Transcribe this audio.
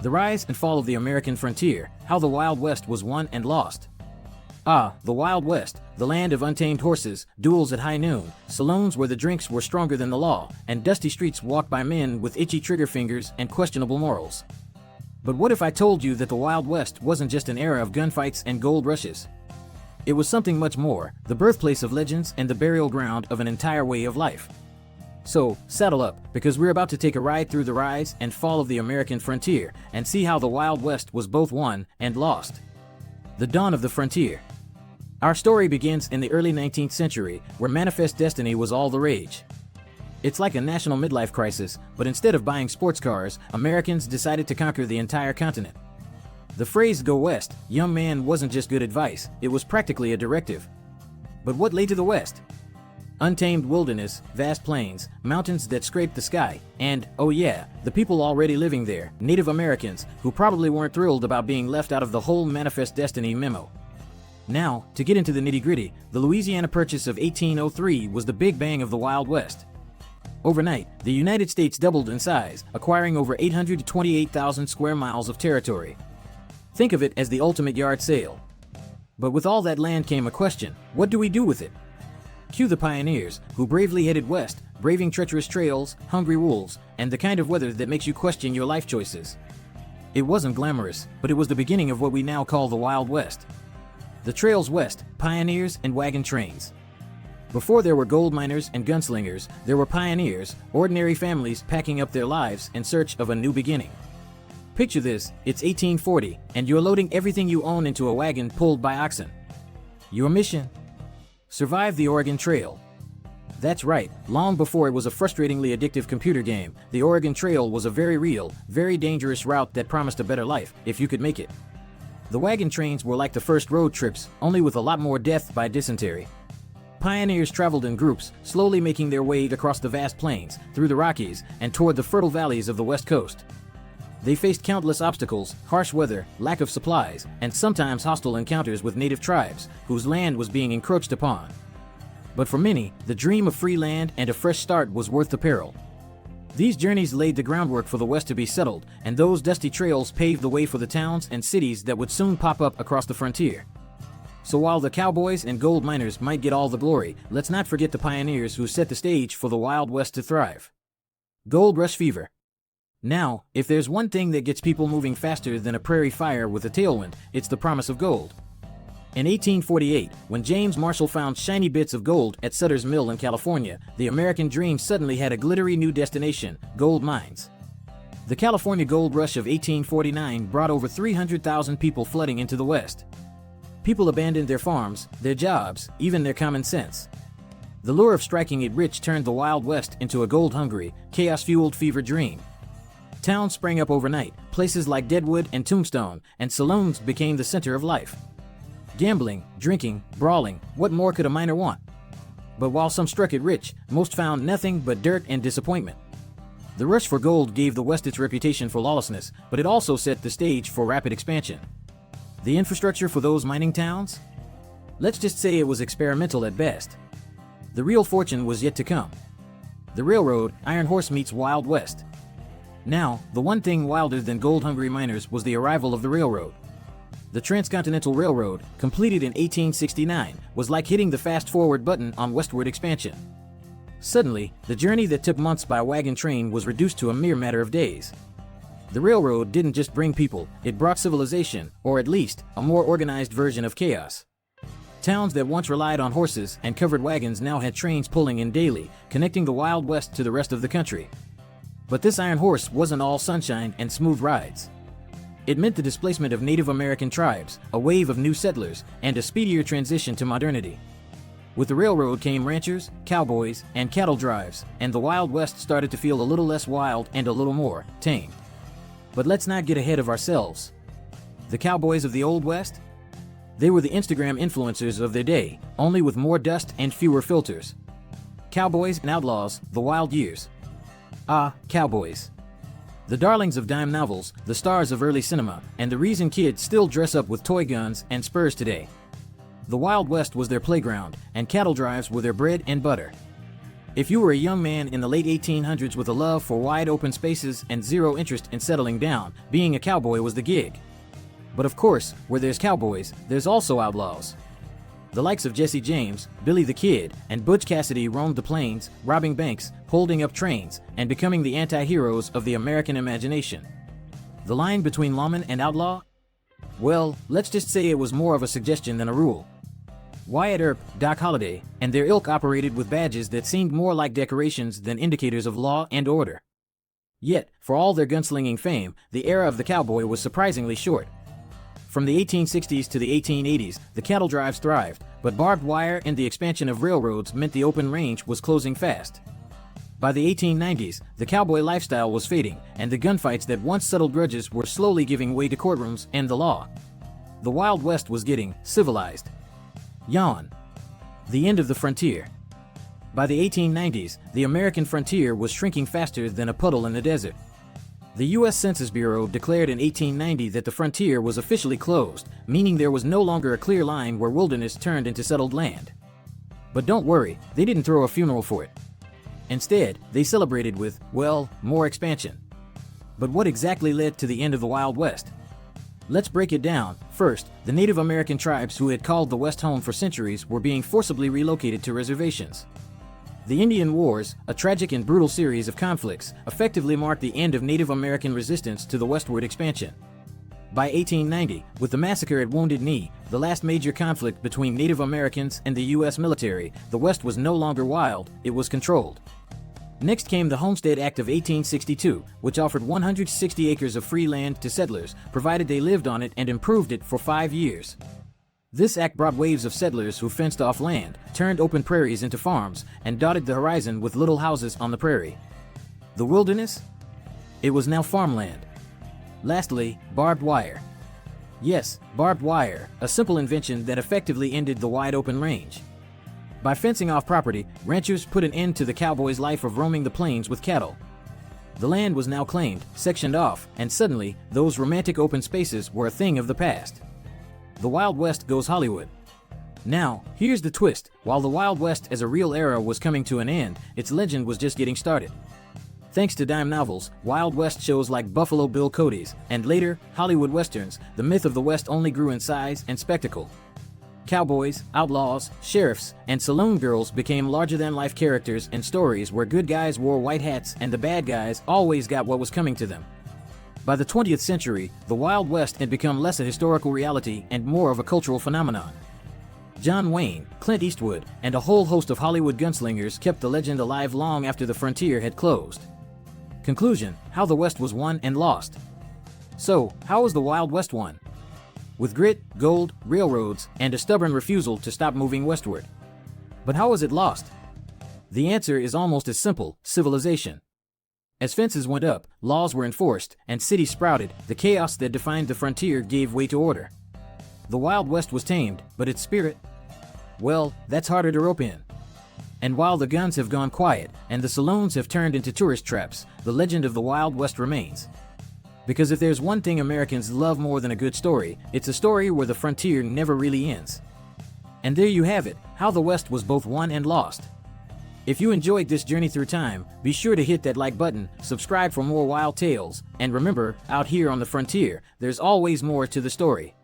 The rise and fall of the American frontier, how the Wild West was won and lost. Ah, the Wild West, the land of untamed horses, duels at high noon, saloons where the drinks were stronger than the law, and dusty streets walked by men with itchy trigger fingers and questionable morals. But what if I told you that the Wild West wasn't just an era of gunfights and gold rushes? It was something much more, the birthplace of legends and the burial ground of an entire way of life. So, saddle up, because we're about to take a ride through the rise and fall of the American frontier and see how the Wild West was both won and lost. The dawn of the frontier. Our story begins in the early 19th century, where manifest destiny was all the rage. It's like a national midlife crisis, but instead of buying sports cars, Americans decided to conquer the entire continent. The phrase "go west," young man, wasn't just good advice, it was practically a directive. But what lay to the west? Untamed wilderness, vast plains, mountains that scraped the sky, and, oh yeah, the people already living there, Native Americans, who probably weren't thrilled about being left out of the whole Manifest Destiny memo. Now, to get into the nitty-gritty, the Louisiana Purchase of 1803 was the big bang of the Wild West. Overnight, the United States doubled in size, acquiring over 828,000 square miles of territory. Think of it as the ultimate yard sale. But with all that land came a question: what do we do with it? Cue the pioneers, who bravely headed west, braving treacherous trails, hungry wolves, and the kind of weather that makes you question your life choices. It wasn't glamorous, but it was the beginning of what we now call the Wild West. The trails west, pioneers and wagon trains. Before there were gold miners and gunslingers, there were pioneers, ordinary families packing up their lives in search of a new beginning. Picture this, it's 1840, and you're loading everything you own into a wagon pulled by oxen. Your mission? Survive the Oregon Trail. That's right, long before it was a frustratingly addictive computer game, the Oregon Trail was a very real, very dangerous route that promised a better life, if you could make it. The wagon trains were like the first road trips, only with a lot more death by dysentery. Pioneers traveled in groups, slowly making their way across the vast plains, through the Rockies, and toward the fertile valleys of the West Coast. They faced countless obstacles, harsh weather, lack of supplies, and sometimes hostile encounters with native tribes, whose land was being encroached upon. But for many, the dream of free land and a fresh start was worth the peril. These journeys laid the groundwork for the West to be settled, and those dusty trails paved the way for the towns and cities that would soon pop up across the frontier. So while the cowboys and gold miners might get all the glory, let's not forget the pioneers who set the stage for the Wild West to thrive. Gold Rush Fever. Now, if there's one thing that gets people moving faster than a prairie fire with a tailwind, it's the promise of gold. In 1848, when James Marshall found shiny bits of gold at Sutter's Mill in California, the American dream suddenly had a glittery new destination: gold mines. The California Gold Rush of 1849 brought over 300,000 people flooding into the West. People abandoned their farms, their jobs, even their common sense. The lure of striking it rich turned the Wild West into a gold-hungry, chaos-fueled fever dream. Towns sprang up overnight, places like Deadwood and Tombstone, and saloons became the center of life. Gambling, drinking, brawling, what more could a miner want? But while some struck it rich, most found nothing but dirt and disappointment. The rush for gold gave the West its reputation for lawlessness, but it also set the stage for rapid expansion. The infrastructure for those mining towns? Let's just say it was experimental at best. The real fortune was yet to come. The railroad, Iron Horse meets Wild West. Now, the one thing wilder than gold-hungry miners was the arrival of the railroad. The Transcontinental Railroad, completed in 1869, was like hitting the fast-forward button on westward expansion. Suddenly, the journey that took months by wagon train was reduced to a mere matter of days. The railroad didn't just bring people, it brought civilization, or at least, a more organized version of chaos. Towns that once relied on horses and covered wagons now had trains pulling in daily, connecting the Wild West to the rest of the country. But this Iron Horse wasn't all sunshine and smooth rides. It meant the displacement of Native American tribes, a wave of new settlers, and a speedier transition to modernity. With the railroad came ranchers, cowboys, and cattle drives, and the Wild West started to feel a little less wild and a little more tame. But let's not get ahead of ourselves. The cowboys of the Old West? They were the Instagram influencers of their day, only with more dust and fewer filters. Cowboys and Outlaws, the Wild Years. Ah, cowboys. The darlings of dime novels, the stars of early cinema, and the reason kids still dress up with toy guns and spurs today. The Wild West was their playground, and cattle drives were their bread and butter. If you were a young man in the late 1800s with a love for wide open spaces and zero interest in settling down, being a cowboy was the gig. But of course, where there's cowboys, there's also outlaws. The likes of Jesse James, Billy the Kid, and Butch Cassidy roamed the plains, robbing banks, holding up trains, and becoming the anti-heroes of the American imagination. The line between lawman and outlaw? Well, let's just say it was more of a suggestion than a rule. Wyatt Earp, Doc Holliday, and their ilk operated with badges that seemed more like decorations than indicators of law and order. Yet, for all their gunslinging fame, the era of the cowboy was surprisingly short. From the 1860s to the 1880s, the cattle drives thrived, but barbed wire and the expansion of railroads meant the open range was closing fast. By the 1890s, the cowboy lifestyle was fading, and the gunfights that once settled grudges were slowly giving way to courtrooms and the law. The Wild West was getting civilized. Yawn. The end of the frontier. By the 1890s, the American frontier was shrinking faster than a puddle in the desert. The U.S. Census Bureau declared in 1890 that the frontier was officially closed, meaning there was no longer a clear line where wilderness turned into settled land. But don't worry, they didn't throw a funeral for it. Instead, they celebrated with, well, more expansion. But what exactly led to the end of the Wild West? Let's break it down. First, the Native American tribes who had called the West home for centuries were being forcibly relocated to reservations. The Indian Wars, a tragic and brutal series of conflicts, effectively marked the end of Native American resistance to the westward expansion. By 1890, with the massacre at Wounded Knee, the last major conflict between Native Americans and the U.S. military, the West was no longer wild, it was controlled. Next came the Homestead Act of 1862, which offered 160 acres of free land to settlers, provided they lived on it and improved it for 5 years. This act brought waves of settlers who fenced off land, turned open prairies into farms, and dotted the horizon with little houses on the prairie. The wilderness? It was now farmland. Lastly, barbed wire. Yes, barbed wire, a simple invention that effectively ended the wide open range. By fencing off property, ranchers put an end to the cowboy's life of roaming the plains with cattle. The land was now claimed, sectioned off, and suddenly, those romantic open spaces were a thing of the past. The Wild West goes Hollywood. Now, here's the twist. While the Wild West as a real era was coming to an end, its legend was just getting started. Thanks to dime novels, Wild West shows like Buffalo Bill Cody's, and later, Hollywood Westerns, the myth of the West only grew in size and spectacle. Cowboys, outlaws, sheriffs, and saloon girls became larger-than-life characters in stories where good guys wore white hats and the bad guys always got what was coming to them. By the 20th century, the Wild West had become less a historical reality and more of a cultural phenomenon. John Wayne, Clint Eastwood, and a whole host of Hollywood gunslingers kept the legend alive long after the frontier had closed. Conclusion: how the West was won and lost. So, how was the Wild West won? With grit, gold, railroads, and a stubborn refusal to stop moving westward. But how was it lost? The answer is almost as simple: civilization. As fences went up, laws were enforced, and cities sprouted, the chaos that defined the frontier gave way to order. The Wild West was tamed, but its spirit? Well, that's harder to rope in. And while the guns have gone quiet, and the saloons have turned into tourist traps, the legend of the Wild West remains. Because if there's one thing Americans love more than a good story, it's a story where the frontier never really ends. And there you have it, how the West was both won and lost. If you enjoyed this journey through time, be sure to hit that like button, subscribe for more wild tales, and remember, out here on the frontier, there's always more to the story.